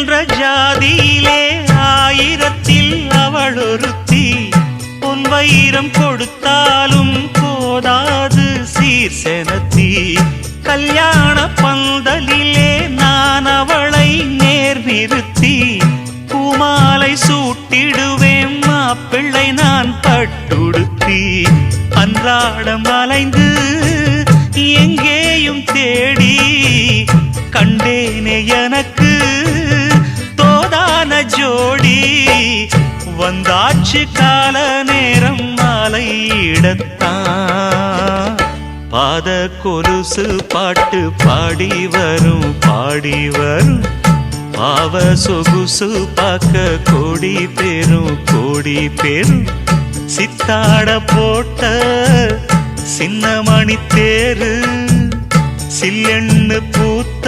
என்ற ஜாதியிலே ஆயிரத்தில் அவள் ஒருத்தி. பொன் வைரம் கொடுத்தாலும் போதாது சீர் செனத்தி. கல்யாண பந்தலிலே நான் அவளை நேர் நிறுத்தி. பூமாலை சூட்டிடுவேன் மாப்பிள்ளை நான் பட்டுடுத்தி. அன்றாடம் அலைந்து எங்கேயும் தேடி கண்டேனே எனக்கு தோதான ஜோடி. வந்தாச்சு கால நேரம் மாலையிடத்தான். பாத கொலுசு பாட்டு பாடி வரும் பாடி வரும். பாவ சொகுசு பார்க்க கோடி பேரும். சித்தாட போட்ட சின்ன மணி தேரு சில்லெண்ணு பூத்த